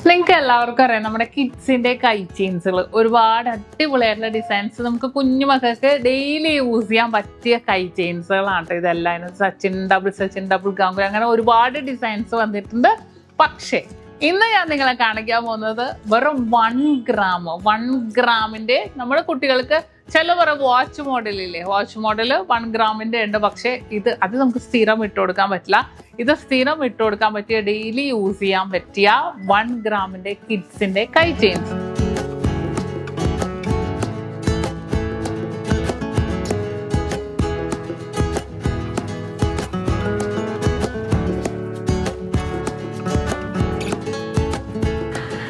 നിങ്ങൾക്ക് എല്ലാവർക്കും അറിയാം നമ്മുടെ കിഡ്സിന്റെ കൈ ചെയിൻസുകൾ ഒരുപാട് അടിപൊളിയായിട്ടുള്ള ഡിസൈൻസ് നമുക്ക് കുഞ്ഞു മക്കൾക്ക് ഡെയിലി യൂസ് ചെയ്യാൻ പറ്റിയ കൈ ചെയിൻസുകളാണ് ഇതെല്ലാം. സച്ചിൻ ഡബിൾ ഗാംഗുലി അങ്ങനെ ഒരുപാട് ഡിസൈൻസ് വന്നിട്ടുണ്ട്. പക്ഷേ ഇന്ന് ഞാൻ നിങ്ങളെ കാണിക്കാൻ പോകുന്നത് വെറും 1 ഗ്രാമിന്റെ നമ്മുടെ കുട്ടികൾക്ക് ചില പറയും വാച്ച് മോഡലില്ലേ, വാച്ച് മോഡൽ 1 ഗ്രാമിന്റെ ഉണ്ട്. പക്ഷെ അത് നമുക്ക് സ്ഥിരം ഇട്ട് കൊടുക്കാൻ പറ്റില്ല. ഇത് സ്ഥിരം ഇട്ട് കൊടുക്കാൻ പറ്റിയ ഡെയിലി യൂസ് ചെയ്യാൻ പറ്റിയ 1 ഗ്രാമിന്റെ കിഡ്സിന്റെ കൈ ചെയിൻസ്.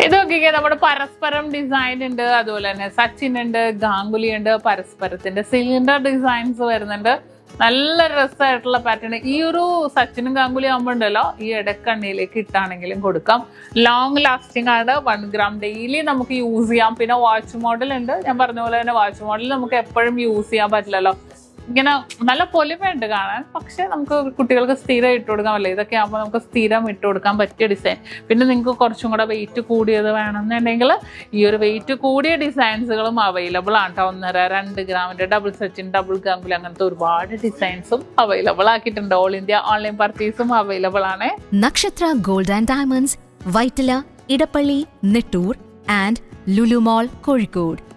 ഇത് നോക്കിക്കേ, നമ്മുടെ പരസ്പരം ഡിസൈൻ ഉണ്ട്, അതുപോലെ തന്നെ സച്ചിൻ ഉണ്ട്, ഗാംഗുലി ഉണ്ട്, പരസ്പരത്തിന്റെ സിലിണ്ടർ ഡിസൈൻസ് വരുന്നുണ്ട്. നല്ല രസമായിട്ടുള്ള പാറ്റേൺ. ഈ ഒരു സച്ചിനും ഗാംഗുലി ആകുമ്പോൾ ഉണ്ടല്ലോ, ഈ ഇടക്കണ്ണിയിലേക്ക് ഇട്ടാണെങ്കിലും കൊടുക്കാം. ലോങ് ലാസ്റ്റിംഗ് ആണ്. 1 ഗ്രാം ഡെയിലി നമുക്ക് യൂസ് ചെയ്യാം. പിന്നെ വാച്ച് മോഡൽ ഉണ്ട്. ഞാൻ പറഞ്ഞ പോലെ തന്നെ വാച്ച് മോഡൽ നമുക്ക് എപ്പോഴും യൂസ് ചെയ്യാൻ പറ്റില്ലല്ലോ. ഇങ്ങനെ നല്ല പൊലിമയുണ്ട് കാണാൻ, പക്ഷെ നമുക്ക് കുട്ടികൾക്ക് സ്ഥിരം ഇട്ട് കൊടുക്കാൻ പറ്റില്ല. ഇതൊക്കെ ആകുമ്പോൾ നമുക്ക് സ്ഥിരം ഇട്ട് കൊടുക്കാൻ പറ്റിയ ഡിസൈൻ. പിന്നെ നിങ്ങൾക്ക് കുറച്ചും കൂടെ വെയിറ്റ് കൂടിയത് വേണമെന്നുണ്ടെങ്കിൽ ഈ ഒരു വെയിറ്റ് കൂടിയ ഡിസൈൻസുകളും അവൈലബിൾ ആണ് കേട്ടോ. 1.5-2 ഗ്രാമിന്റെ ഡബിൾ സച്ചിൻ, ഡബിൾ ഗാംഗുലി അങ്ങനത്തെ ഒരുപാട് ഡിസൈൻസും അവൈലബിൾ ആക്കിയിട്ടുണ്ട്. ഓൾ ഇന്ത്യ ഓൺലൈൻ പർച്ചേസും അവൈലബിൾ ആണ്. Nakshatra gold and diamonds, Vyttila, Edappally, Nettoor and Lulu mall, Kozhikode.